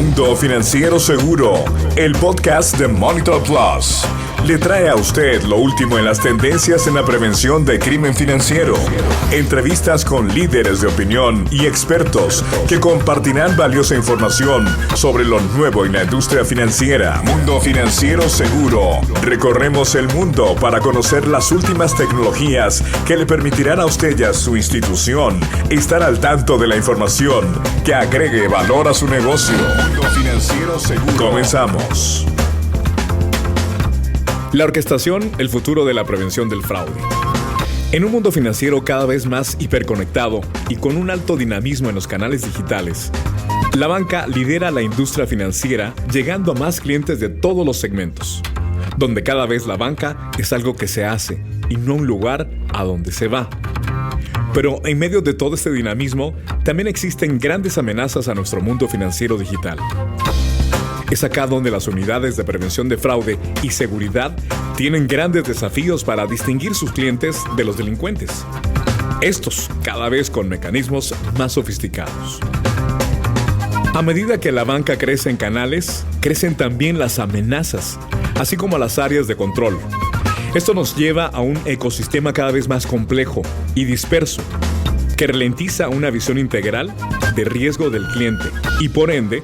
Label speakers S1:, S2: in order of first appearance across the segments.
S1: Mundo Financiero Seguro, el podcast de Monitor Plus, le trae a usted lo último en las tendencias en la prevención de crimen financiero. Entrevistas con líderes de opinión y expertos que compartirán valiosa información sobre lo nuevo en la industria financiera. Mundo Financiero Seguro. Recorremos el mundo para conocer las últimas tecnologías que le permitirán a usted y a su institución estar al tanto de la información que agregue valor a su negocio. Mundo Financiero Seguro. Comenzamos.
S2: La orquestación, el futuro de la prevención del fraude. En un mundo financiero cada vez más hiperconectado y con un alto dinamismo en los canales digitales, la banca lidera la industria financiera llegando a más clientes de todos los segmentos, donde cada vez la banca es algo que se hace y no un lugar a donde se va. Pero en medio de todo este dinamismo, también existen grandes amenazas a nuestro mundo financiero digital. Es acá donde las unidades de prevención de fraude y seguridad tienen grandes desafíos para distinguir sus clientes de los delincuentes. Estos cada vez con mecanismos más sofisticados. A medida que la banca crece en canales, crecen también las amenazas, así como las áreas de control. Esto nos lleva a un ecosistema cada vez más complejo y disperso, que ralentiza una visión integral de riesgo del cliente y por ende,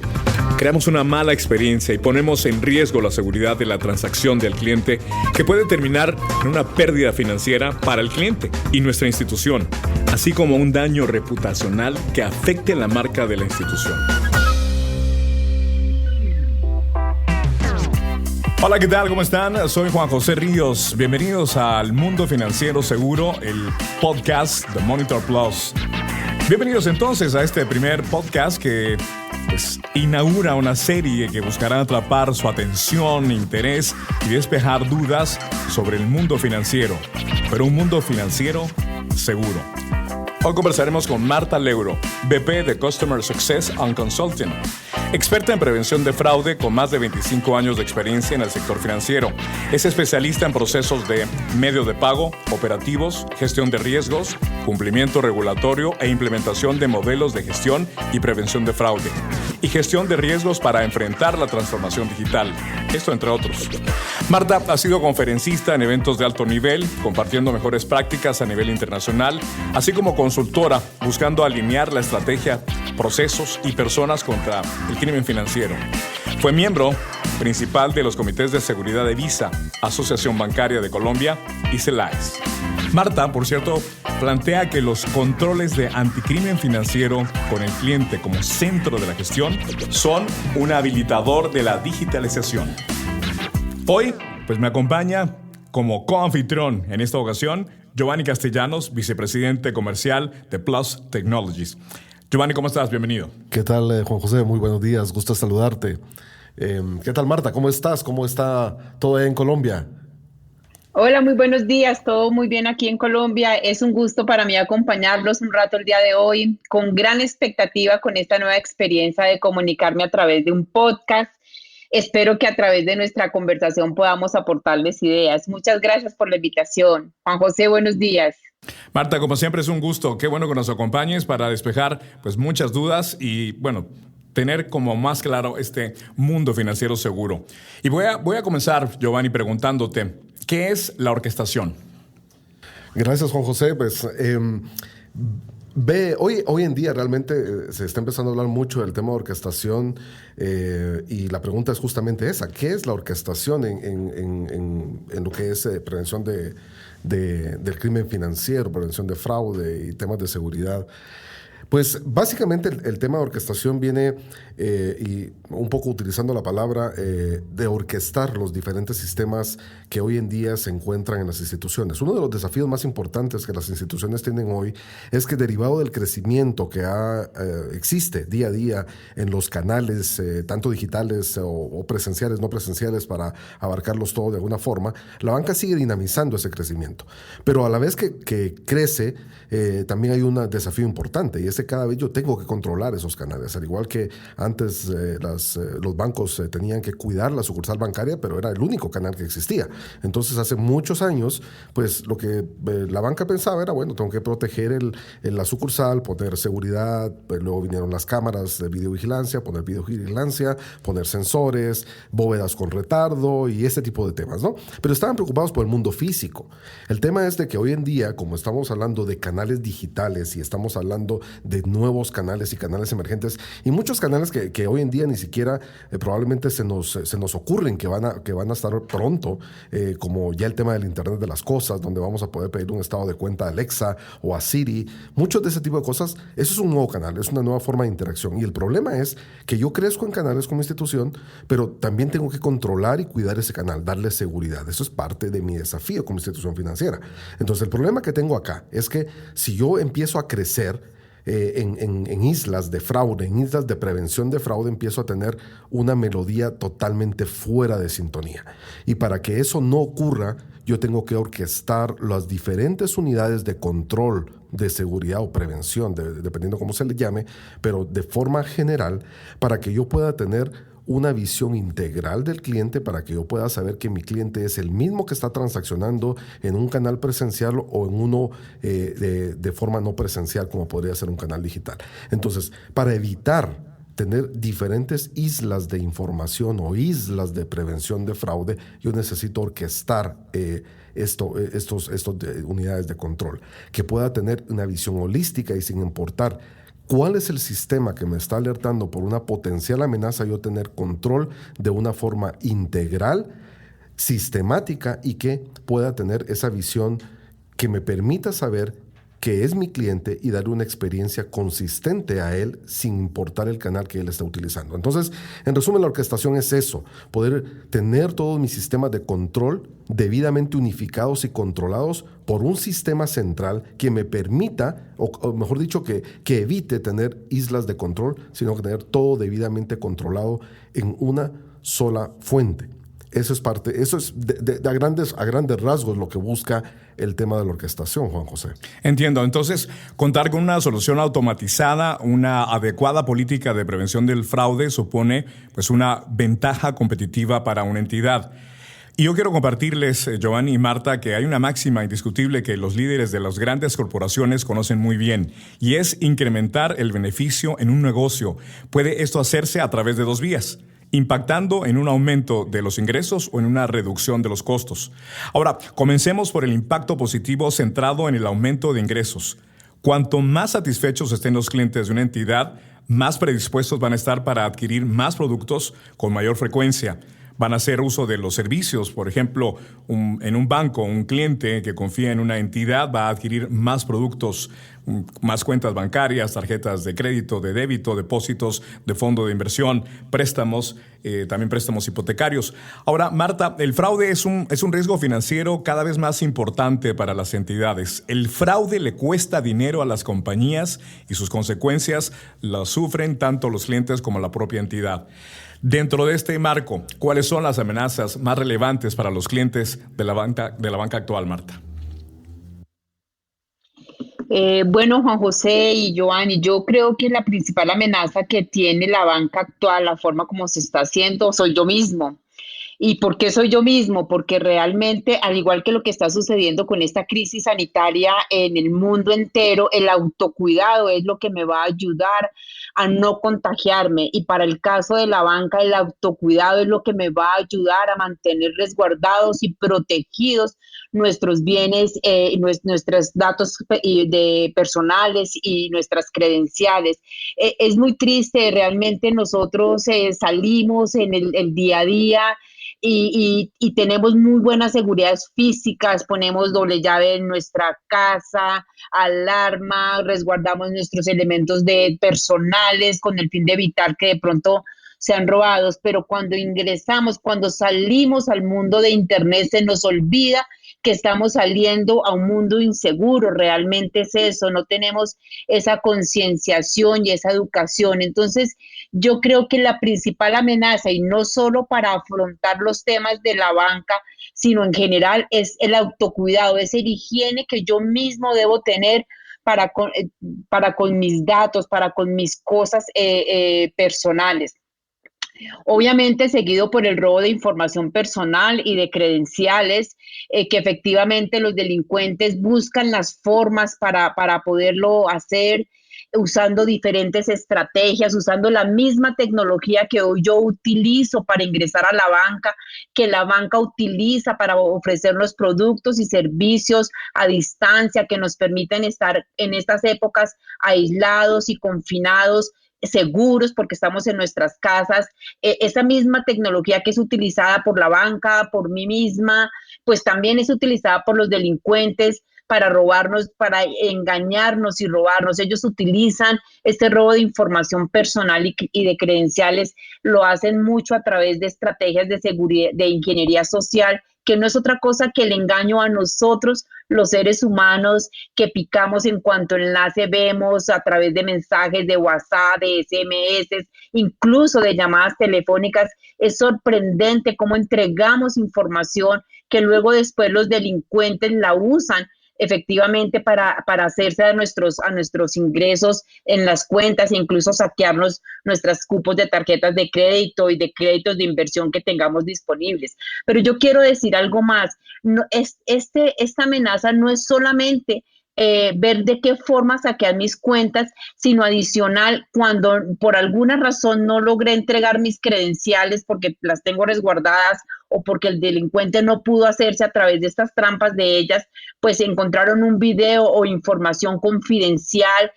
S2: creamos una mala experiencia y ponemos en riesgo la seguridad de la transacción del cliente, que puede terminar en una pérdida financiera para el cliente y nuestra institución, así como un daño reputacional que afecte la marca de la institución. Hola, ¿qué tal? ¿Cómo están? Soy Juan José Ríos. Bienvenidos al Mundo Financiero Seguro, el podcast de Monitor Plus. Bienvenidos entonces a este primer podcast que inaugura una serie que buscará atrapar su atención, interés y despejar dudas sobre el mundo financiero, pero un mundo financiero seguro. Hoy conversaremos con Marta Leuro, VP de Customer Success and Consulting, experta en prevención de fraude con más de 25 años de experiencia en el sector financiero. Es especialista en procesos de medio de pago, operativos, gestión de riesgos, cumplimiento regulatorio e implementación de modelos de gestión y prevención de fraude, y gestión de riesgos para enfrentar la transformación digital. Esto entre otros. Marta ha sido conferencista en eventos de alto nivel, compartiendo mejores prácticas a nivel internacional, así como consultora, buscando alinear la estrategia, procesos y personas contra el crimen financiero. Fue miembro principal de los comités de seguridad de Visa, Asociación Bancaria de Colombia y CELAES. Marta, por cierto, plantea que los controles de anticrimen financiero con el cliente como centro de la gestión son un habilitador de la digitalización. Hoy, me acompaña como coanfitrión en esta ocasión Giovanni Castellanos, vicepresidente comercial de Plus Technologies. Giovanni, ¿cómo estás? Bienvenido.
S3: ¿Qué tal, Juan José? Muy buenos días, gusto saludarte. ¿Qué tal, Marta? ¿Cómo estás? ¿Cómo está todo en Colombia?
S4: Hola, muy buenos días. Todo muy bien aquí en Colombia. Es un gusto para mí acompañarlos un rato el día de hoy, con gran expectativa con esta nueva experiencia de comunicarme a través de un podcast. Espero que a través de nuestra conversación podamos aportarles ideas. Muchas gracias por la invitación. Juan José, buenos días.
S2: Marta, como siempre es un gusto. Qué bueno que nos acompañes para despejar muchas dudas y tener como más claro este mundo financiero seguro. Y voy a comenzar, Giovanni, preguntándote, ¿qué es la orquestación?
S3: Gracias, Juan José. Hoy en día realmente se está empezando a hablar mucho del tema de orquestación y la pregunta es justamente esa. ¿Qué es la orquestación en lo que es prevención del crimen financiero, prevención de fraude y temas de seguridad? Pues básicamente el tema de orquestación viene, y un poco utilizando la palabra, de orquestar los diferentes sistemas que hoy en día se encuentran en las instituciones. Uno de los desafíos más importantes que las instituciones tienen hoy es que derivado del crecimiento que existe día a día en los canales, tanto digitales o presenciales, no presenciales, para abarcarlos todos de alguna forma, la banca sigue dinamizando ese crecimiento. Pero a la vez que crece, también hay un desafío importante y es es que cada vez yo tengo que controlar esos canales. Al igual que antes los bancos tenían que cuidar la sucursal bancaria, pero era el único canal que existía. Entonces, hace muchos años, pues lo que la banca pensaba era, bueno, tengo que proteger la sucursal, poner seguridad, pues, luego vinieron las cámaras de videovigilancia, poner videovigilancia, poner sensores, bóvedas con retardo y ese tipo de temas, ¿no? Pero estaban preocupados por el mundo físico. El tema es de que hoy en día, como estamos hablando de canales digitales y estamos hablando de nuevos canales y canales emergentes, y muchos canales que hoy en día ni siquiera probablemente se nos ocurren que van a estar pronto, como ya el tema del Internet de las cosas, donde vamos a poder pedir un estado de cuenta a Alexa o a Siri, muchos de ese tipo de cosas. Eso es un nuevo canal, es una nueva forma de interacción. Y el problema es que yo crezco en canales como institución, pero también tengo que controlar y cuidar ese canal, darle seguridad. Eso es parte de mi desafío como institución financiera. Entonces, el problema que tengo acá es que si yo empiezo a crecer en islas de fraude, en islas de prevención de fraude, empiezo a tener una melodía totalmente fuera de sintonía. Y para que eso no ocurra, yo tengo que orquestar las diferentes unidades de control de seguridad o prevención, dependiendo cómo se le llame, pero de forma general, para que yo pueda tener una visión integral del cliente, para que yo pueda saber que mi cliente es el mismo que está transaccionando en un canal presencial o en uno de forma no presencial, como podría ser un canal digital. Entonces, para evitar tener diferentes islas de información o islas de prevención de fraude, yo necesito orquestar estos unidades de control, que pueda tener una visión holística y sin importar ¿cuál es el sistema que me está alertando por una potencial amenaza? Yo tener control de una forma integral, sistemática y que pueda tener esa visión que me permita saber que es mi cliente y darle una experiencia consistente a él sin importar el canal que él está utilizando. Entonces, en resumen, la orquestación es eso, poder tener todos mis sistemas de control debidamente unificados y controlados por un sistema central que me permita, o mejor dicho, que evite tener islas de control, sino que tener todo debidamente controlado en una sola fuente. Eso es a grandes rasgos lo que busca el tema de la orquestación, Juan José.
S2: Entiendo. Entonces, contar con una solución automatizada, una adecuada política de prevención del fraude supone pues una ventaja competitiva para una entidad. Y yo quiero compartirles, Giovanni y Marta, que hay una máxima indiscutible que los líderes de las grandes corporaciones conocen muy bien, y es incrementar el beneficio en un negocio. Puede esto hacerse a través de dos vías: impactando en un aumento de los ingresos o en una reducción de los costos. Ahora, comencemos por el impacto positivo centrado en el aumento de ingresos. Cuanto más satisfechos estén los clientes de una entidad, más predispuestos van a estar para adquirir más productos con mayor frecuencia. Van a hacer uso de los servicios. Por ejemplo, en un banco, un cliente que confía en una entidad va a adquirir más productos, más cuentas bancarias, tarjetas de crédito, de débito, depósitos de fondo de inversión, préstamos, también préstamos hipotecarios. Ahora, Marta, el fraude es un riesgo financiero cada vez más importante para las entidades. El fraude le cuesta dinero a las compañías y sus consecuencias las sufren tanto los clientes como la propia entidad. Dentro de este marco, ¿cuáles son las amenazas más relevantes para los clientes de la banca actual, Marta?
S4: Bueno, Juan José y Giovanni, yo creo que la principal amenaza que tiene la banca actual, la forma como se está haciendo, soy yo mismo. ¿Y por qué soy yo mismo? Porque realmente, al igual que lo que está sucediendo con esta crisis sanitaria en el mundo entero, el autocuidado es lo que me va a ayudar a no contagiarme. Y para el caso de la banca, el autocuidado es lo que me va a ayudar a mantener resguardados y protegidos nuestros bienes, nuestros datos de personales y nuestras credenciales. Es muy triste, realmente nosotros salimos en el día a día y tenemos muy buenas seguridades físicas, ponemos doble llave en nuestra casa, alarma, resguardamos nuestros elementos personales con el fin de evitar que de pronto sean robados, pero cuando ingresamos, cuando salimos al mundo de Internet, se nos olvida que estamos saliendo a un mundo inseguro. Realmente es eso, no tenemos esa concienciación y esa educación. Entonces, yo creo que la principal amenaza, y no solo para afrontar los temas de la banca, sino en general, es el autocuidado, es el higiene que yo mismo debo tener para con mis datos, para con mis cosas personales. Obviamente seguido por el robo de información personal y de credenciales, que efectivamente los delincuentes buscan las formas para poderlo hacer, usando diferentes estrategias, usando la misma tecnología que hoy yo utilizo para ingresar a la banca, que la banca utiliza para ofrecernos productos y servicios a distancia que nos permiten estar en estas épocas aislados y confinados, seguros porque estamos en nuestras casas. Esa misma tecnología que es utilizada por la banca, por mí misma, pues también es utilizada por los delincuentes para robarnos, para engañarnos y robarnos. Ellos utilizan este robo de información personal y de credenciales, lo hacen mucho a través de estrategias de seguridad, de ingeniería social, que no es otra cosa que el engaño a nosotros, los seres humanos, que picamos en cuanto enlace vemos a través de mensajes de WhatsApp, de SMS, incluso de llamadas telefónicas. Es sorprendente cómo entregamos información que luego después los delincuentes la usan efectivamente para hacerse a nuestros ingresos en las cuentas e incluso saquearnos nuestros cupos de tarjetas de crédito y de créditos de inversión que tengamos disponibles. Pero yo quiero decir algo más. No, esta amenaza no es solamente ver de qué forma saquear mis cuentas, sino adicional, cuando por alguna razón no logré entregar mis credenciales porque las tengo resguardadas o porque el delincuente no pudo hacerse a través de estas trampas de ellas, pues encontraron un video o información confidencial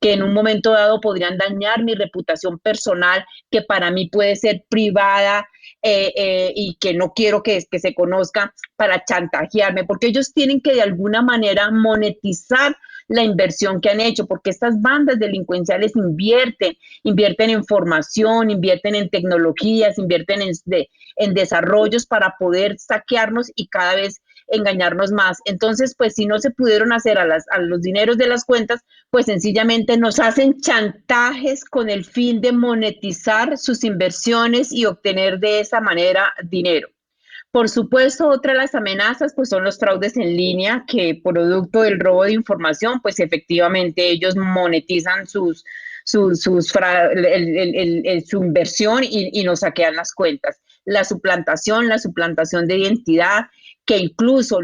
S4: que en un momento dado podrían dañar mi reputación personal, que para mí puede ser privada, y que no quiero que se conozca, para chantajearme, porque ellos tienen que de alguna manera monetizar la inversión que han hecho, porque estas bandas delincuenciales invierten en formación, invierten en tecnologías, invierten en desarrollos para poder saquearnos y cada vez engañarnos más. Entonces, pues si no se pudieron hacer a los dineros de las cuentas, pues sencillamente nos hacen chantajes con el fin de monetizar sus inversiones y obtener de esa manera dinero. Por supuesto, otra de las amenazas pues son los fraudes en línea, que producto del robo de información, pues efectivamente ellos monetizan su inversión y nos saquean las cuentas. La suplantación de identidad, que incluso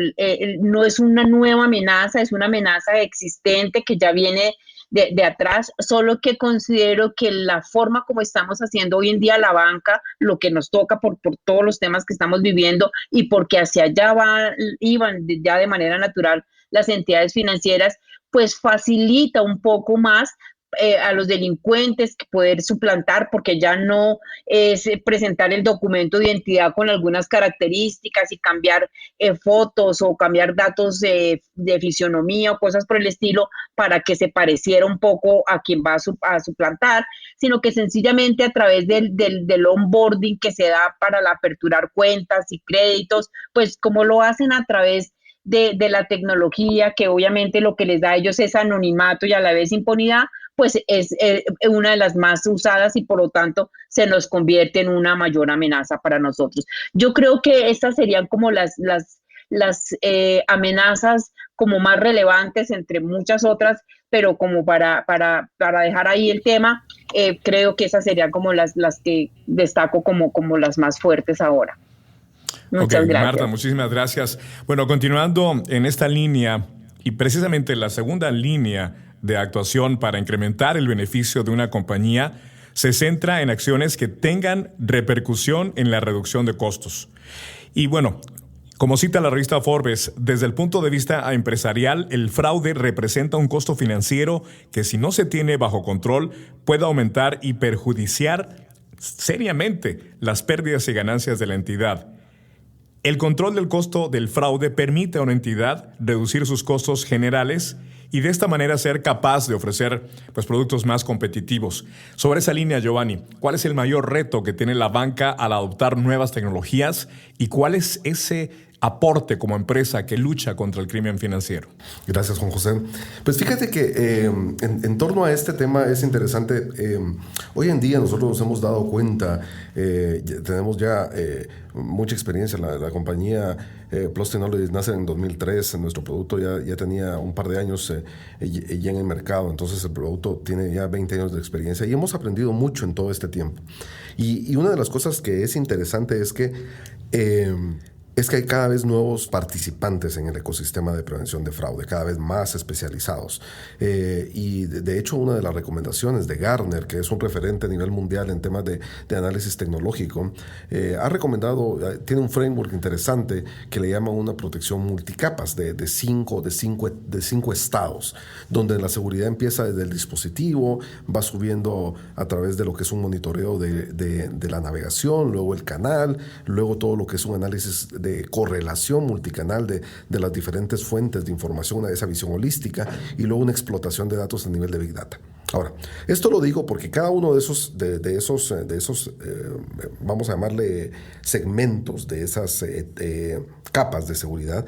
S4: no es una nueva amenaza, es una amenaza existente que ya viene de atrás, solo que considero que la forma como estamos haciendo hoy en día la banca, lo que nos toca por todos los temas que estamos viviendo y porque hacia allá iban ya de manera natural las entidades financieras, pues facilita un poco más a los delincuentes poder suplantar, porque ya no es presentar el documento de identidad con algunas características y cambiar fotos o cambiar datos de fisionomía o cosas por el estilo para que se pareciera un poco a quien va a suplantar, sino que sencillamente a través del onboarding que se da para aperturar cuentas y créditos, pues como lo hacen a través de la tecnología, que obviamente lo que les da a ellos es anonimato y a la vez impunidad, pues es una de las más usadas y por lo tanto se nos convierte en una mayor amenaza para nosotros. Yo creo que estas serían como las amenazas como más relevantes entre muchas otras, pero como para dejar ahí el tema, creo que esas serían como las que destaco como las más fuertes ahora. Muchas gracias.
S2: Marta, muchísimas gracias. Bueno, continuando en esta línea y precisamente la segunda línea de actuación para incrementar el beneficio de una compañía se centra en acciones que tengan repercusión en la reducción de costos. Y bueno, como cita la revista Forbes, desde el punto de vista empresarial, el fraude representa un costo financiero que, si no se tiene bajo control, puede aumentar y perjudiciar seriamente las pérdidas y ganancias de la entidad. El control del costo del fraude permite a una entidad reducir sus costos generales y de esta manera ser capaz de ofrecer productos más competitivos. Sobre esa línea, Giovanni, ¿cuál es el mayor reto que tiene la banca al adoptar nuevas tecnologías y cuál es ese aporte como empresa que lucha contra el crimen financiero?
S3: Gracias, Juan José. Pues fíjate que en torno a este tema es interesante. Hoy en día nosotros nos hemos dado cuenta, tenemos ya mucha experiencia. La compañía Plus Technologies nace en 2003. Nuestro producto ya tenía un par de años ya en el mercado. Entonces el producto tiene ya 20 años de experiencia y hemos aprendido mucho en todo este tiempo. Y una de las cosas que es interesante es que hay cada vez nuevos participantes en el ecosistema de prevención de fraude, cada vez más especializados. Y de hecho, una de las recomendaciones de Gartner, que es un referente a nivel mundial en temas de análisis tecnológico, ha recomendado, tiene un framework interesante que le llama una protección multicapas de cinco estados, donde la seguridad empieza desde el dispositivo, va subiendo a través de lo que es un monitoreo de la navegación, luego el canal, luego todo lo que es un análisis de correlación multicanal de las diferentes fuentes de información, esa visión holística, y luego una explotación de datos a nivel de Big Data. Ahora, esto lo digo porque cada uno de esos vamos a llamarle segmentos, de esas capas de seguridad,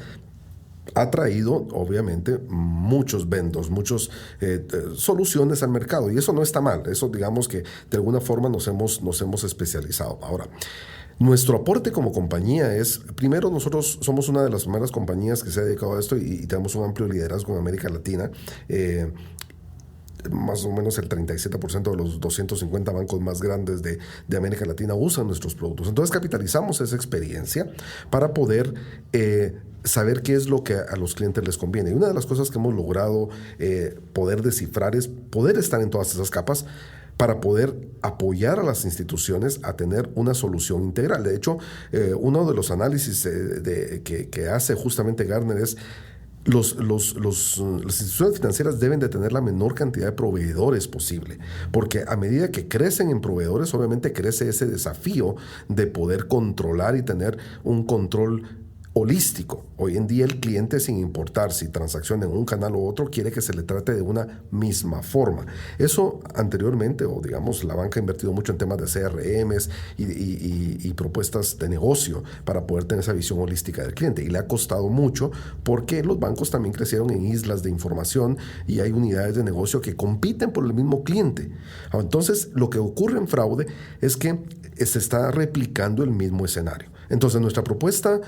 S3: ha traído, obviamente, muchos vendors, muchas soluciones al mercado. Y eso no está mal. Eso, digamos que de alguna forma nos hemos especializado. Ahora, nuestro aporte como compañía es, primero, nosotros somos una de las primeras compañías que se ha dedicado a esto y tenemos un amplio liderazgo en América Latina. Más o menos el 37% de los 250 bancos más grandes de América Latina usan nuestros productos. Entonces capitalizamos esa experiencia para poder saber qué es lo que a los clientes les conviene. Y una de las cosas que hemos logrado poder descifrar es poder estar en todas esas capas para poder apoyar a las instituciones a tener una solución integral. De hecho, uno de los análisis que hace justamente Gartner es las instituciones financieras deben de tener la menor cantidad de proveedores posible, porque a medida que crecen en proveedores, obviamente crece ese desafío de poder controlar y tener un control holístico. Hoy en día el cliente, sin importar si transacciona en un canal u otro, quiere que se le trate de una misma forma. Eso anteriormente, o digamos, la banca ha invertido mucho en temas de CRMs y propuestas de negocio para poder tener esa visión holística del cliente. Y le ha costado mucho porque los bancos también crecieron en islas de información y hay unidades de negocio que compiten por el mismo cliente. Entonces, lo que ocurre en fraude es que se está replicando el mismo escenario. Entonces, nuestra propuesta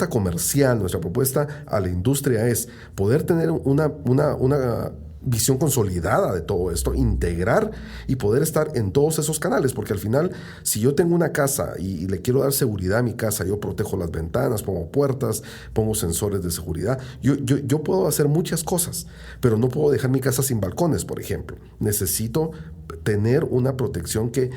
S3: comercial, nuestra propuesta a la industria es poder tener una visión consolidada de todo esto, integrar y poder estar en todos esos canales, porque al final, si yo tengo una casa y le quiero dar seguridad a mi casa, yo protejo las ventanas, pongo puertas, pongo sensores de seguridad, yo puedo hacer muchas cosas, pero no puedo dejar mi casa sin balcones, por ejemplo. Necesito tener una protección que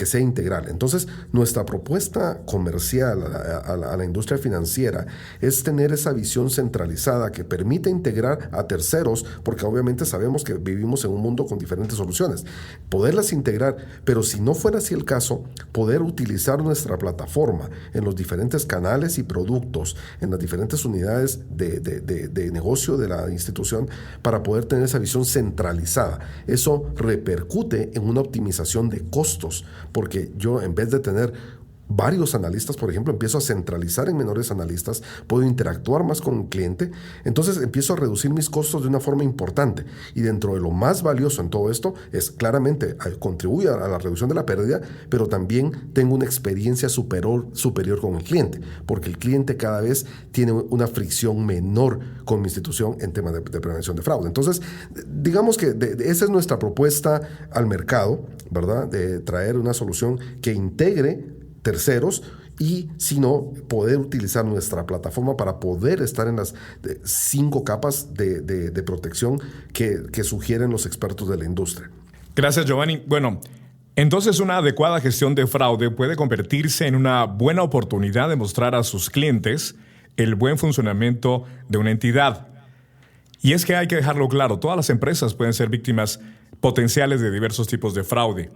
S3: sea integral. Entonces, nuestra propuesta comercial a la industria financiera es tener esa visión centralizada que permite integrar a terceros, porque obviamente sabemos que vivimos en un mundo con diferentes soluciones. Poderlas integrar, pero si no fuera así el caso, poder utilizar nuestra plataforma en los diferentes canales y productos, en las diferentes unidades de negocio de la institución, para poder tener esa visión centralizada. Eso repercute en una optimización de costos, porque yo, en vez de tener varios analistas, por ejemplo, empiezo a centralizar en menores analistas, puedo interactuar más con el cliente, entonces empiezo a reducir mis costos de una forma importante. Y dentro de lo más valioso en todo esto es, claramente, contribuye a la reducción de la pérdida, pero también tengo una experiencia superior con el cliente, porque el cliente cada vez tiene una fricción menor con mi institución en temas de prevención de fraude. Entonces, digamos que esa es nuestra propuesta al mercado, ¿verdad? De traer una solución que integre terceros y, si no, poder utilizar nuestra plataforma para poder estar en las 5 capas de protección que sugieren los expertos de la industria.
S2: Gracias, Giovanni. Bueno, entonces una adecuada gestión de fraude puede convertirse en una buena oportunidad de mostrar a sus clientes el buen funcionamiento de una entidad. Y es que hay que dejarlo claro, todas las empresas pueden ser víctimas potenciales de diversos tipos de fraude.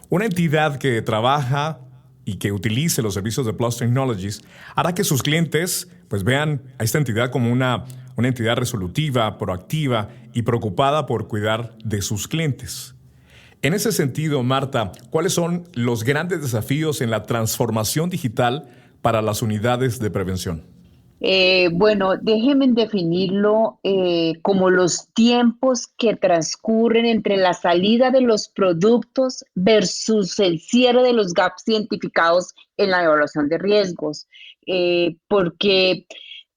S2: Una entidad que trabaja y que utilice los servicios de Plus Technologies hará que sus clientes pues vean a esta entidad como una entidad resolutiva, proactiva y preocupada por cuidar de sus clientes. En ese sentido, Marta, ¿cuáles son los grandes desafíos en la transformación digital para las unidades de prevención?
S4: Bueno, déjenme definirlo como los tiempos que transcurren entre la salida de los productos versus el cierre de los gaps identificados en la evaluación de riesgos. Porque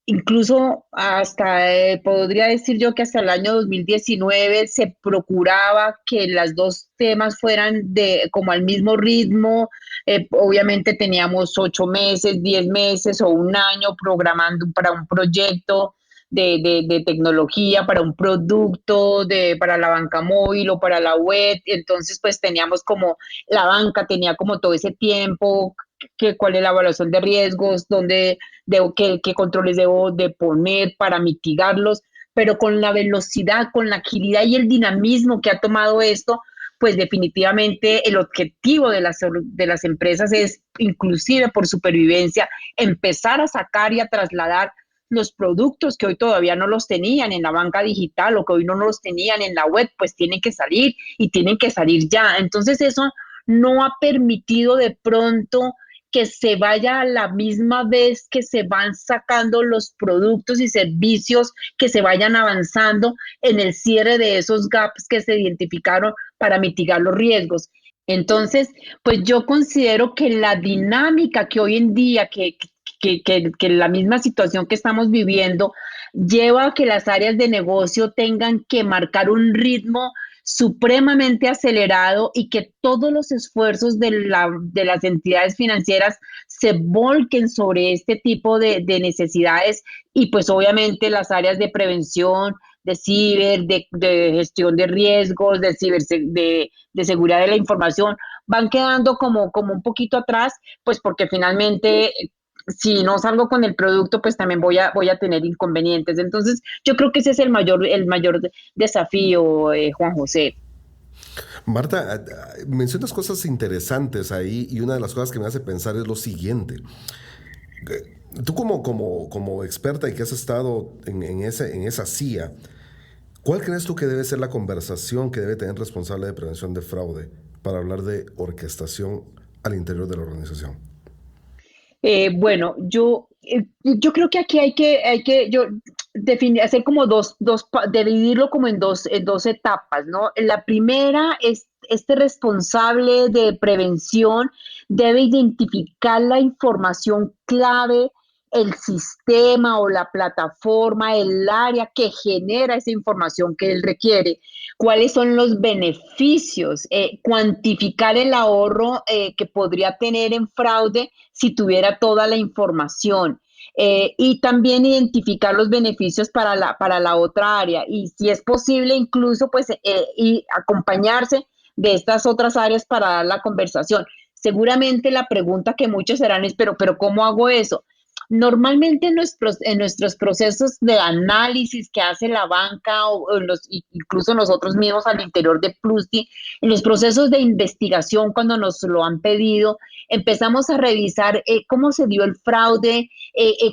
S4: incluso hasta, podría decir yo que hasta el año 2019 se procuraba que las dos temas fueran de como al mismo ritmo. Obviamente teníamos 8 meses, 10 meses o un año programando para un proyecto de tecnología, para un producto, para la banca móvil o para la web. Entonces, pues teníamos como, la banca tenía como todo ese tiempo, cuál es la evaluación de riesgos, qué controles debo de poner para mitigarlos, pero con la velocidad, con la agilidad y el dinamismo que ha tomado esto, pues definitivamente el objetivo de las empresas es, inclusive por supervivencia, empezar a sacar y a trasladar los productos que hoy todavía no los tenían en la banca digital o que hoy no los tenían en la web, pues tienen que salir y tienen que salir ya. Entonces eso no ha permitido de pronto que se vaya a la misma vez que se van sacando los productos y servicios, que se vayan avanzando en el cierre de esos gaps que se identificaron para mitigar los riesgos. Entonces, pues yo considero que la dinámica que hoy en día, que la misma situación que estamos viviendo, lleva a que las áreas de negocio tengan que marcar un ritmo supremamente acelerado y que todos los esfuerzos de las entidades financieras se volquen sobre este tipo de necesidades y pues obviamente las áreas de prevención, de ciber, de gestión de riesgos, de seguridad de la información, van quedando como un poquito atrás, pues porque finalmente si no salgo con el producto, pues también voy a tener inconvenientes. Entonces, yo creo que ese es el mayor desafío, Juan José.
S3: Marta, mencionas cosas interesantes ahí y una de las cosas que me hace pensar es lo siguiente. Tú como experta y que has estado en esa CIA, ¿cuál crees tú que debe ser la conversación que debe tener el responsable de prevención de fraude para hablar de orquestación al interior de la organización?
S4: Bueno, yo creo que aquí hacer como dividirlo como en dos etapas, ¿no? La primera es, este responsable de prevención debe identificar la información clave, el sistema o la plataforma, el área que genera esa información que él requiere, cuáles son los beneficios, cuantificar el ahorro que podría tener en fraude si tuviera toda la información. Y también identificar los beneficios para la otra área y si es posible incluso pues y acompañarse de estas otras áreas para dar la conversación. Seguramente la pregunta que muchos serán es, pero ¿cómo hago eso? Normalmente en nuestros procesos de análisis que hace la banca incluso nosotros mismos al interior de Plusdi, en los procesos de investigación cuando nos lo han pedido, empezamos a revisar cómo se dio el fraude,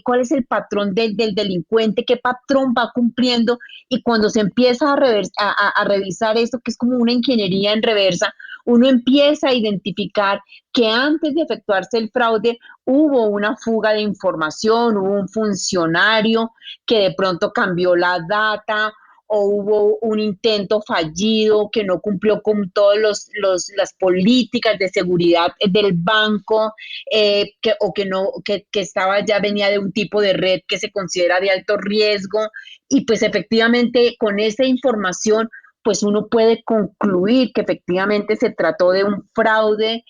S4: cuál es el patrón del delincuente, qué patrón va cumpliendo y cuando se empieza a revisar esto, que es como una ingeniería en reversa, uno empieza a identificar que antes de efectuarse el fraude hubo una fuga de información, hubo un funcionario que de pronto cambió la data o hubo un intento fallido que no cumplió con todas las políticas de seguridad del banco, que estaba ya venía de un tipo de red que se considera de alto riesgo y pues efectivamente con esa información pues uno puede concluir que efectivamente se trató de un fraude,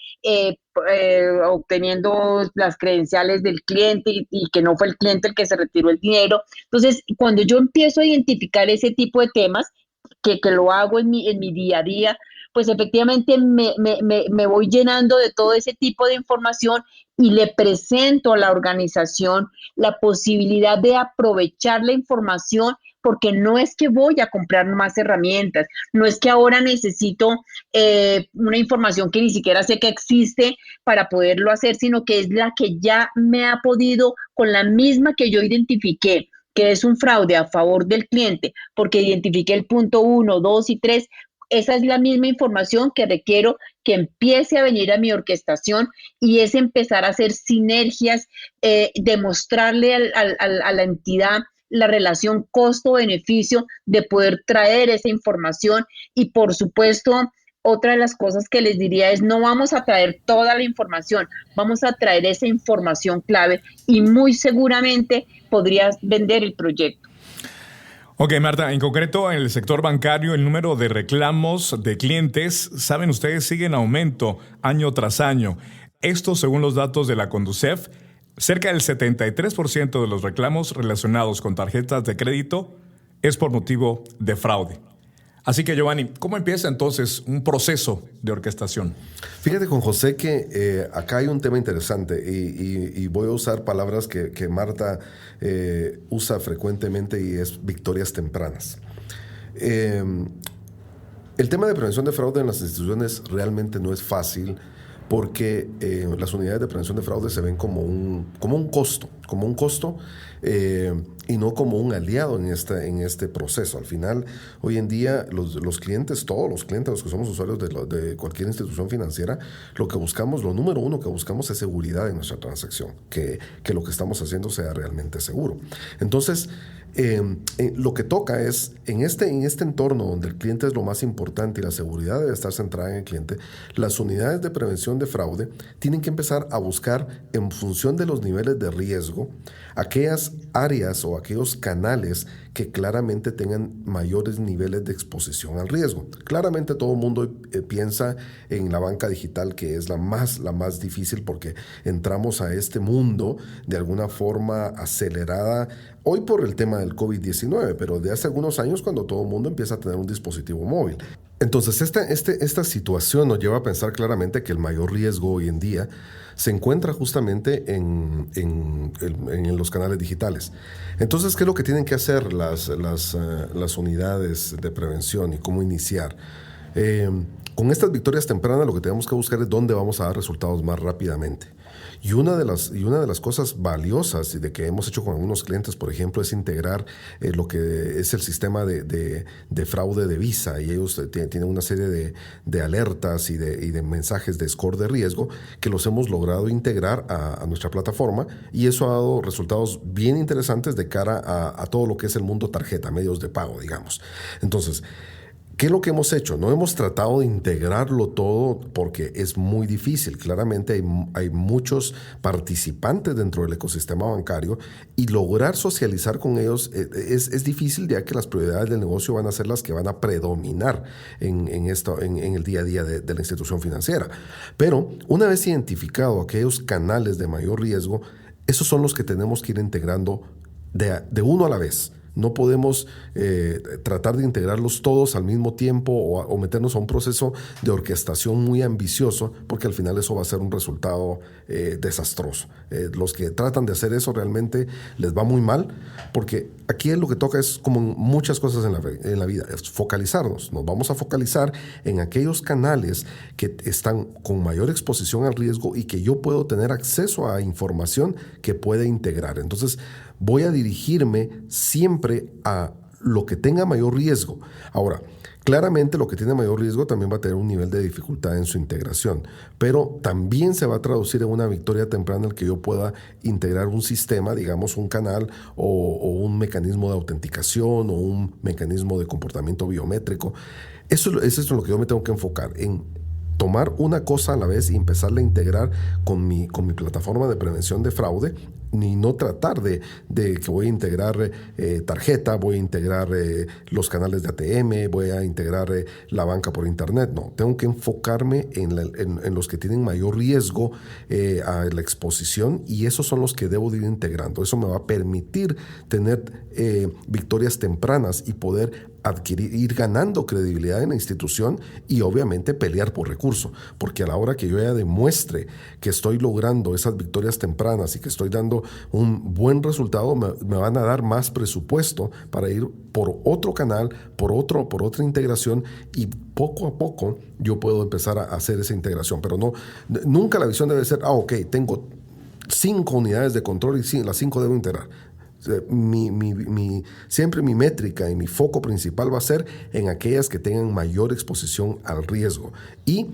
S4: obteniendo las credenciales del cliente y que no fue el cliente el que se retiró el dinero. Entonces, cuando yo empiezo a identificar ese tipo de temas, que lo hago en mi día a día, pues efectivamente me voy llenando de todo ese tipo de información y le presento a la organización la posibilidad de aprovechar la información porque no es que voy a comprar más herramientas, no es que ahora necesito una información que ni siquiera sé que existe para poderlo hacer, sino que es la que ya me ha podido, con la misma que yo identifiqué, que es un fraude a favor del cliente, porque identifiqué el punto 1, 2 y 3, esa es la misma información que requiero que empiece a venir a mi orquestación y es empezar a hacer sinergias, demostrarle a la entidad la relación costo-beneficio de poder traer esa información y por supuesto otra de las cosas que les diría es no vamos a traer toda la información, vamos a traer esa información clave y muy seguramente podrías vender el proyecto.
S2: Ok, Marta, en concreto en el sector bancario el número de reclamos de clientes, saben ustedes, sigue en aumento año tras año. Esto según los datos de la Conducef, cerca del 73% de los reclamos relacionados con tarjetas de crédito es por motivo de fraude. Así que, Giovanni, ¿cómo empieza entonces un proceso de orquestación?
S3: Fíjate, Juan José, que acá hay un tema interesante y voy a usar palabras que Marta usa frecuentemente y es victorias tempranas. El tema de prevención de fraude en las instituciones realmente no es fácil porque las unidades de prevención de fraude se ven como un costo y no como un aliado en este proceso. Al final, hoy en día, los clientes, todos los clientes, los que somos usuarios de cualquier institución financiera, lo número uno que buscamos es seguridad en nuestra transacción, que lo que estamos haciendo sea realmente seguro. Entonces, lo que toca es, en este entorno donde el cliente es lo más importante y la seguridad debe estar centrada en el cliente, las unidades de prevención de fraude tienen que empezar a buscar, en función de los niveles de riesgo, aquellas áreas o aquellos canales que claramente tengan mayores niveles de exposición al riesgo. Claramente todo el mundo piensa en la banca digital, que es la más difícil porque entramos a este mundo de alguna forma acelerada, hoy por el tema del COVID-19, pero de hace algunos años cuando todo el mundo empieza a tener un dispositivo móvil. Entonces esta situación nos lleva a pensar claramente que el mayor riesgo hoy en día se encuentra justamente en los canales digitales. Entonces, ¿qué es lo que tienen que hacer las unidades de prevención y cómo iniciar? Con estas victorias tempranas lo que tenemos que buscar es dónde vamos a dar resultados más rápidamente. Y una de las cosas valiosas y de que hemos hecho con algunos clientes, por ejemplo, es integrar lo que es el sistema de fraude de Visa. Y ellos tienen una serie de alertas y de mensajes de score de riesgo que los hemos logrado integrar a nuestra plataforma. Y eso ha dado resultados bien interesantes de cara a todo lo que es el mundo tarjeta, medios de pago, digamos. Entonces, ¿qué es lo que hemos hecho? No hemos tratado de integrarlo todo porque es muy difícil. Claramente hay muchos participantes dentro del ecosistema bancario y lograr socializar con ellos es difícil, ya que las prioridades del negocio van a ser las que van a predominar en el día a día de la institución financiera. Pero una vez identificado aquellos canales de mayor riesgo, esos son los que tenemos que ir integrando de uno a la vez. No podemos tratar de integrarlos todos al mismo tiempo o meternos a un proceso de orquestación muy ambicioso, porque al final eso va a ser un resultado desastroso. Los que tratan de hacer eso realmente les va muy mal, porque aquí lo que toca es, como muchas cosas en la vida, es focalizarnos. Nos vamos a focalizar en aquellos canales que están con mayor exposición al riesgo y que yo puedo tener acceso a información que puede integrar. Entonces, voy a dirigirme siempre a lo que tenga mayor riesgo. Ahora, claramente lo que tiene mayor riesgo también va a tener un nivel de dificultad en su integración, pero también se va a traducir en una victoria temprana en el que yo pueda integrar un sistema, digamos un canal o un mecanismo de autenticación o un mecanismo de comportamiento biométrico. Eso es en lo que yo me tengo que enfocar, en tomar una cosa a la vez y empezarla a integrar con mi plataforma de prevención de fraude, ni no tratar de que voy a integrar tarjeta, voy a integrar los canales de ATM, voy a integrar la banca por internet. No, tengo que enfocarme en los que tienen mayor riesgo a la exposición, y esos son los que debo de ir integrando. Eso me va a permitir tener victorias tempranas y poder ir ganando credibilidad en la institución y obviamente pelear por recurso, porque a la hora que yo ya demuestre que estoy logrando esas victorias tempranas y que estoy dando un buen resultado, me van a dar más presupuesto para ir por otro canal, por otra integración, y poco a poco yo puedo empezar a hacer esa integración. Pero nunca la visión debe ser, tengo 5 unidades de control y sí, las 5 debo integrar. Siempre mi métrica y mi foco principal va a ser en aquellas que tengan mayor exposición al riesgo. Y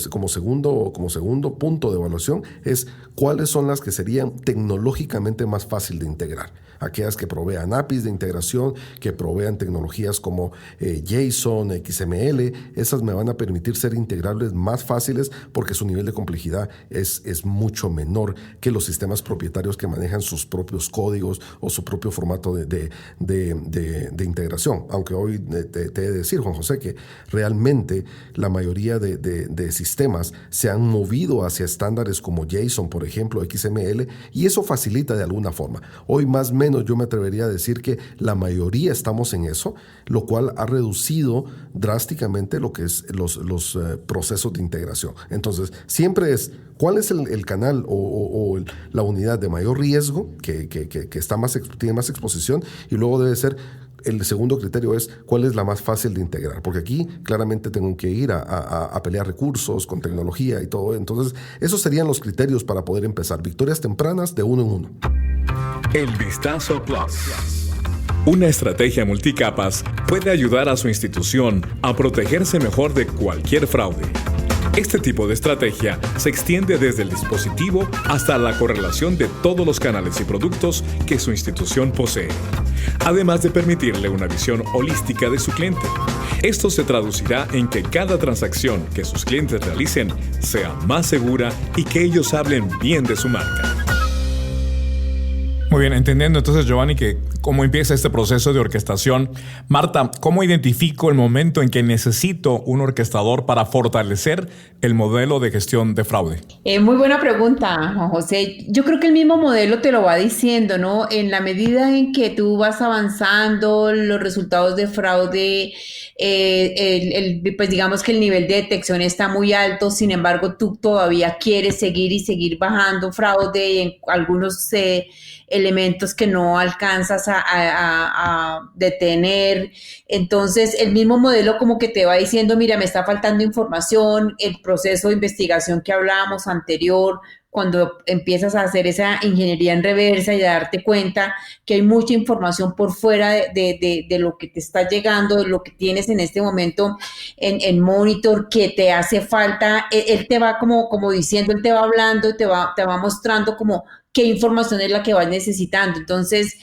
S3: como segundo punto de evaluación es cuáles son las que serían tecnológicamente más fácil de integrar. Aquellas que provean APIs de integración, que provean tecnologías como JSON, XML, esas me van a permitir ser integrables más fáciles porque su nivel de complejidad es mucho menor que los sistemas propietarios que manejan sus propios códigos o su propio formato de integración. Aunque hoy te he de decir, Juan José, que realmente la mayoría de sistemas se han movido hacia estándares como JSON, por ejemplo, XML, y eso facilita de alguna forma. Hoy más o menos yo me atrevería a decir que la mayoría estamos en eso, lo cual ha reducido drásticamente lo que es los procesos de integración. Entonces, siempre es cuál es el canal o la unidad de mayor riesgo que tiene más exposición, y luego debe ser el segundo criterio es cuál es la más fácil de integrar, porque aquí claramente tengo que ir a pelear recursos con tecnología y todo. Entonces, esos serían los criterios para poder empezar. Victorias tempranas de uno en uno.
S1: El Vistazo Plus. Una estrategia multicapas puede ayudar a su institución a protegerse mejor de cualquier fraude. Este tipo de estrategia se extiende desde el dispositivo hasta la correlación de todos los canales y productos que su institución posee, además de permitirle una visión holística de su cliente. Esto se traducirá en que cada transacción que sus clientes realicen sea más segura y que ellos hablen bien de su marca.
S2: Muy bien, entendiendo entonces, Giovanni, que cómo empieza este proceso de orquestación. Marta, ¿cómo identifico el momento en que necesito un orquestador para fortalecer el modelo de gestión de fraude?
S4: Muy buena pregunta, Juan José. Yo creo que el mismo modelo te lo va diciendo, ¿no? En la medida en que tú vas avanzando, los resultados de fraude, pues digamos que el nivel de detección está muy alto, sin embargo, tú todavía quieres seguir bajando fraude y en algunos elementos que no alcanzas a detener. Entonces, el mismo modelo como que te va diciendo, mira, me está faltando información, el proceso de investigación que hablábamos anterior, cuando empiezas a hacer esa ingeniería en reversa y a darte cuenta que hay mucha información por fuera de lo que te está llegando, de lo que tienes en este momento en Monitor, que te hace falta, él te va como diciendo, él te va hablando, te va mostrando como qué información es la que vas necesitando. Entonces,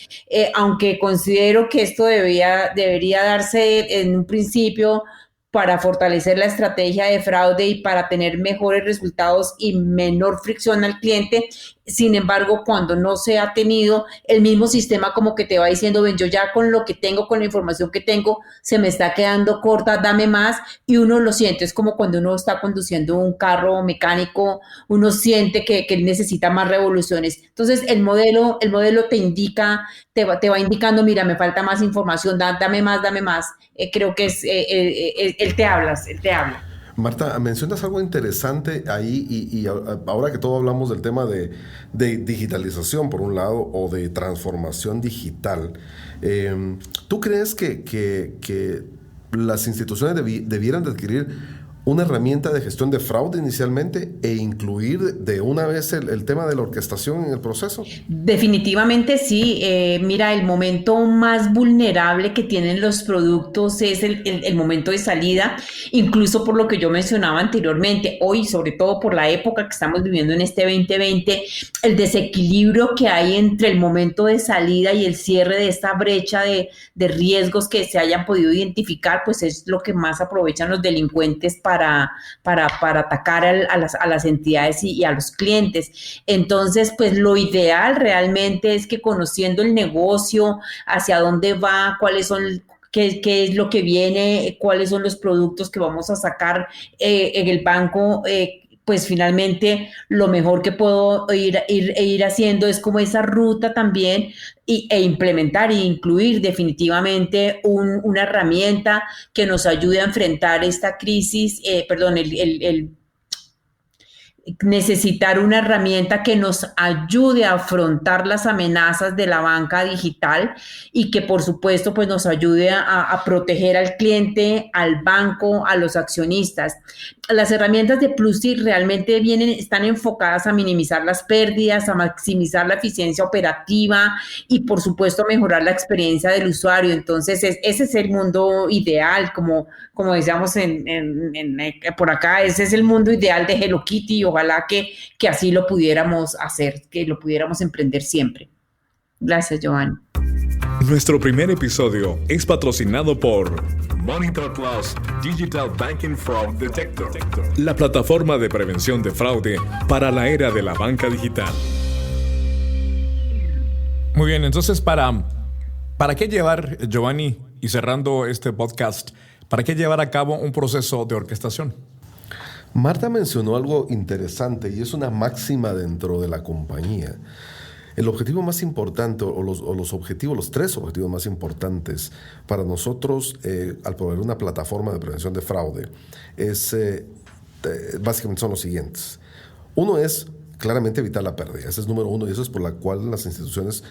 S4: aunque considero que esto debería darse en un principio para fortalecer la estrategia de fraude y para tener mejores resultados y menor fricción al cliente. Sin embargo, cuando no se ha tenido, el mismo sistema como que te va diciendo, ven, yo ya con lo que tengo, con la información que tengo, se me está quedando corta, dame más, y uno lo siente. Es como cuando uno está conduciendo un carro mecánico, uno siente que necesita más revoluciones. Entonces, el modelo te indica, te va indicando, mira, me falta más información, dame más. Creo que él te habla.
S3: Marta, mencionas algo interesante ahí y ahora que todo hablamos del tema de digitalización por un lado o de transformación digital, ¿tú crees que las instituciones debieran de adquirir una herramienta de gestión de fraude inicialmente e incluir de una vez el tema de la orquestación en el proceso?
S4: Definitivamente sí. Mira, el momento más vulnerable que tienen los productos es el momento de salida, incluso por lo que yo mencionaba anteriormente. Hoy, sobre todo por la época que estamos viviendo en este 2020, el desequilibrio que hay entre el momento de salida y el cierre de esta brecha de riesgos que se hayan podido identificar, pues es lo que más aprovechan los delincuentes para atacar a las entidades y a los clientes. Entonces, pues lo ideal realmente es que conociendo el negocio, hacia dónde va, cuáles son, qué es lo que viene, cuáles son los productos que vamos a sacar en el banco, pues finalmente lo mejor que puedo ir haciendo es como esa ruta también e implementar e incluir definitivamente una herramienta que nos ayude a enfrentar esta crisis, necesitar una herramienta que nos ayude a afrontar las amenazas de la banca digital y que por supuesto pues nos ayude a proteger al cliente, al banco, a los accionistas. Las herramientas de Plusi realmente están enfocadas a minimizar las pérdidas, a maximizar la eficiencia operativa y por supuesto mejorar la experiencia del usuario. Entonces ese es el mundo ideal, como decíamos por acá, ese es el mundo ideal de Hello Kitty. Ojalá que así lo pudiéramos hacer, que lo pudiéramos emprender siempre. Gracias, Giovanni.
S1: Nuestro primer episodio es patrocinado por Monitor Plus Digital Banking Fraud Detector, la plataforma de prevención de fraude para la era de la banca digital.
S2: Muy bien, entonces ¿para qué llevar, Giovanni, y cerrando este podcast, para qué llevar a cabo un proceso de orquestación?
S3: Marta mencionó algo interesante y es una máxima dentro de la compañía. El objetivo más importante los tres objetivos más importantes para nosotros al proveer una plataforma de prevención de fraude básicamente son los siguientes. Uno es claramente evitar la pérdida. Ese es número uno y eso es por la cual las instituciones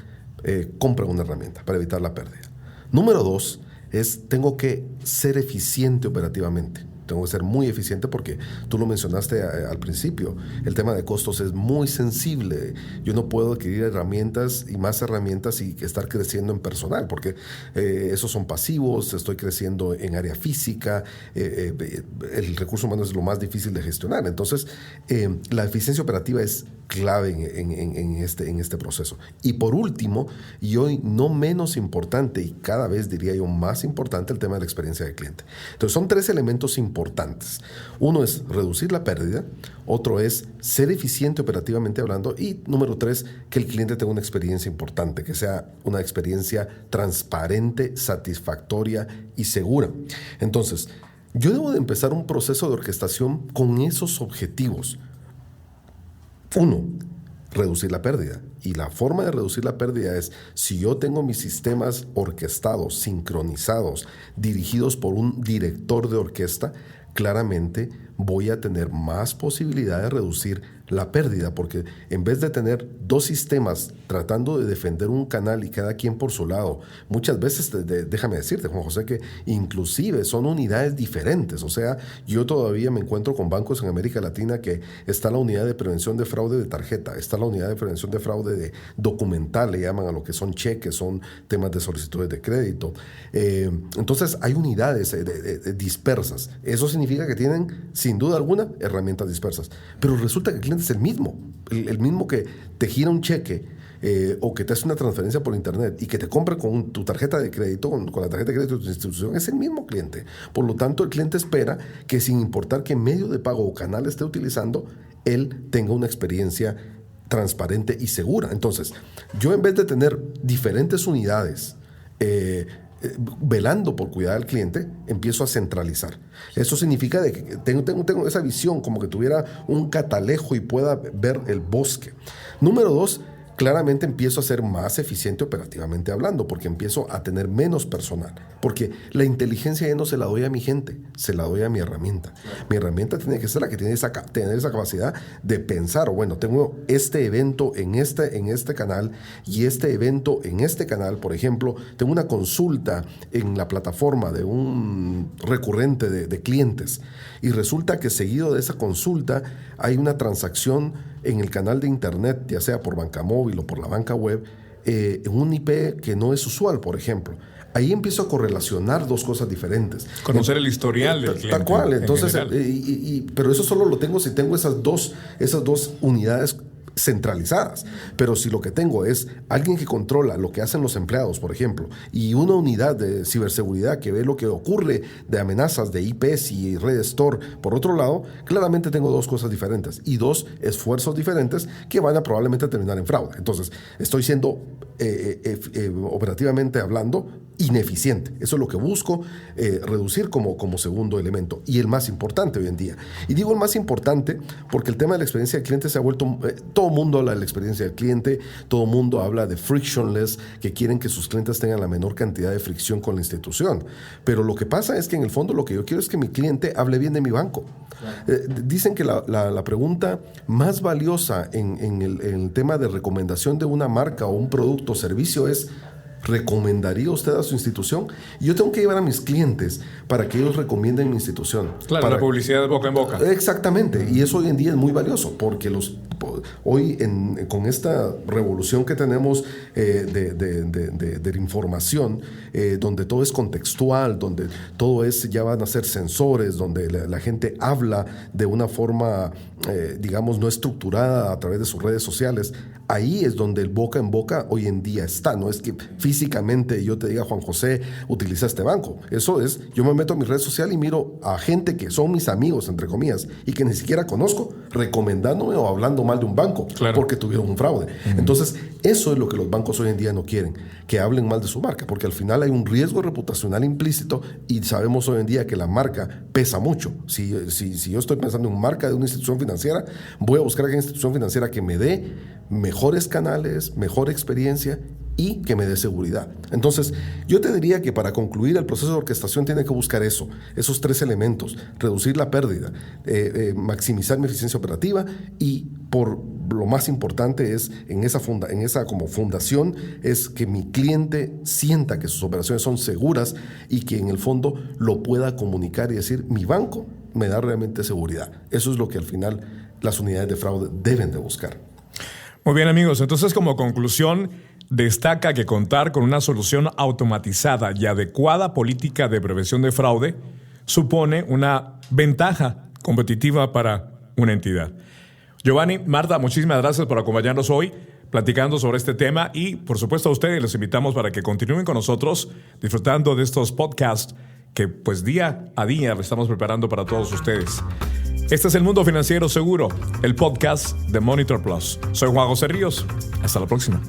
S3: compran una herramienta para evitar la pérdida. Número dos es tengo que ser eficiente operativamente. Tengo que ser muy eficiente porque tú lo mencionaste al principio. El tema de costos es muy sensible. Yo no puedo adquirir herramientas y más herramientas y estar creciendo en personal porque esos son pasivos, estoy creciendo en área física, el recurso humano es lo más difícil de gestionar. Entonces, la eficiencia operativa es clave en este proceso. Y por último, y hoy no menos importante y cada vez diría yo más importante, el tema de la experiencia del cliente. Entonces, son tres elementos importantes. Uno es reducir la pérdida, otro es ser eficiente operativamente hablando y número tres, que el cliente tenga una experiencia importante, que sea una experiencia transparente, satisfactoria y segura. Entonces, yo debo de empezar un proceso de orquestación con esos objetivos. Uno, reducir la pérdida. Y la forma de reducir la pérdida es si yo tengo mis sistemas orquestados, sincronizados, dirigidos por un director de orquesta, claramente voy a tener más posibilidad de reducir la pérdida, porque en vez de tener dos sistemas tratando de defender un canal y cada quien por su lado, muchas veces, déjame decirte, Juan José, que inclusive son unidades diferentes. O sea, yo todavía me encuentro con bancos en América Latina que está la unidad de prevención de fraude de tarjeta, está la unidad de prevención de fraude de documental, le llaman a lo que son cheques, son temas de solicitudes de crédito. Entonces hay unidades dispersas. Eso significa que tienen, sin duda alguna, herramientas dispersas. Pero resulta que el cliente es el mismo que te gira un cheque o que te hace una transferencia por internet y que te compra con tu tarjeta de crédito, con la tarjeta de crédito de tu institución, es el mismo cliente. Por lo tanto, el cliente espera que sin importar qué medio de pago o canal esté utilizando, él tenga una experiencia transparente y segura. Entonces, yo en vez de tener diferentes unidades velando por cuidar al cliente, empiezo a centralizar. Eso significa de que tengo esa visión como que tuviera un catalejo y pueda ver el bosque. Número dos, claramente empiezo a ser más eficiente operativamente hablando, porque empiezo a tener menos personal, porque la inteligencia ya no se la doy a mi gente, se la doy a mi herramienta. Mi herramienta tiene que ser la que tiene tener esa capacidad de pensar, bueno, tengo este evento en este canal y este evento en este canal. Por ejemplo, tengo una consulta en la plataforma de un recurrente de clientes y resulta que seguido de esa consulta hay una transacción en el canal de internet, ya sea por banca móvil o por la banca web, en un IP que no es usual, por ejemplo. Ahí empiezo a correlacionar dos cosas diferentes.
S2: Conocer el historial del cliente.
S3: Tal cual. Entonces, pero eso solo lo tengo si tengo esas dos unidades centralizadas. Pero si lo que tengo es alguien que controla lo que hacen los empleados, por ejemplo, y una unidad de ciberseguridad que ve lo que ocurre de amenazas de IPs y redes Tor, por otro lado, claramente tengo dos cosas diferentes y dos esfuerzos diferentes que van a probablemente terminar en fraude. Entonces, estoy siendo operativamente hablando ineficiente. Eso es lo que busco reducir como segundo elemento y el más importante hoy en día. Y digo el más importante porque el tema de la experiencia del cliente se ha vuelto todo Todo el mundo habla de la experiencia del cliente, todo el mundo habla de frictionless, que quieren que sus clientes tengan la menor cantidad de fricción con la institución. Pero lo que pasa es que en el fondo lo que yo quiero es que mi cliente hable bien de mi banco. Dicen que la pregunta más valiosa en el tema de recomendación de una marca o un producto o servicio es: ¿recomendaría usted a su institución? Y yo tengo que llevar a mis clientes para que ellos recomienden mi institución.
S2: Claro, la publicidad de boca en boca.
S3: Exactamente, y eso hoy en día es muy valioso, porque hoy con esta revolución que tenemos de la información, donde todo es contextual, donde todo ya van a ser sensores, donde la gente habla de una forma, digamos, no estructurada a través de sus redes sociales, ahí es donde el boca en boca hoy en día está. No es que físicamente yo te diga: Juan José, utiliza este banco. Eso es, yo me meto a mi red social y miro a gente que son mis amigos, entre comillas, y que ni siquiera conozco, recomendándome o hablando mal de un banco, claro, porque tuvieron un fraude. Entonces, eso es lo que los bancos hoy en día no quieren, que hablen mal de su marca, porque al final hay un riesgo reputacional implícito, y sabemos hoy en día que la marca pesa mucho. Si yo estoy pensando en marca de una institución financiera, voy a buscar a una institución financiera que me dé mejores canales, mejor experiencia y que me dé seguridad. Entonces, yo te diría que para concluir el proceso de orquestación tiene que buscar esos 3 elementos: reducir la pérdida, maximizar mi eficiencia operativa, y por lo más importante es en esa como fundación, es que mi cliente sienta que sus operaciones son seguras y que en el fondo lo pueda comunicar y decir: mi banco me da realmente seguridad. Eso es lo que al final las unidades de fraude deben de buscar.
S2: Muy bien, amigos. Entonces, como conclusión, destaca que contar con una solución automatizada y adecuada política de prevención de fraude supone una ventaja competitiva para una entidad. Giovanni, Marta, muchísimas gracias por acompañarnos hoy platicando sobre este tema, y por supuesto a ustedes les invitamos para que continúen con nosotros disfrutando de estos podcasts que pues día a día estamos preparando para todos ustedes. Este es El Mundo Financiero Seguro, el podcast de Monitor Plus. Soy Juan José Ríos. Hasta la próxima.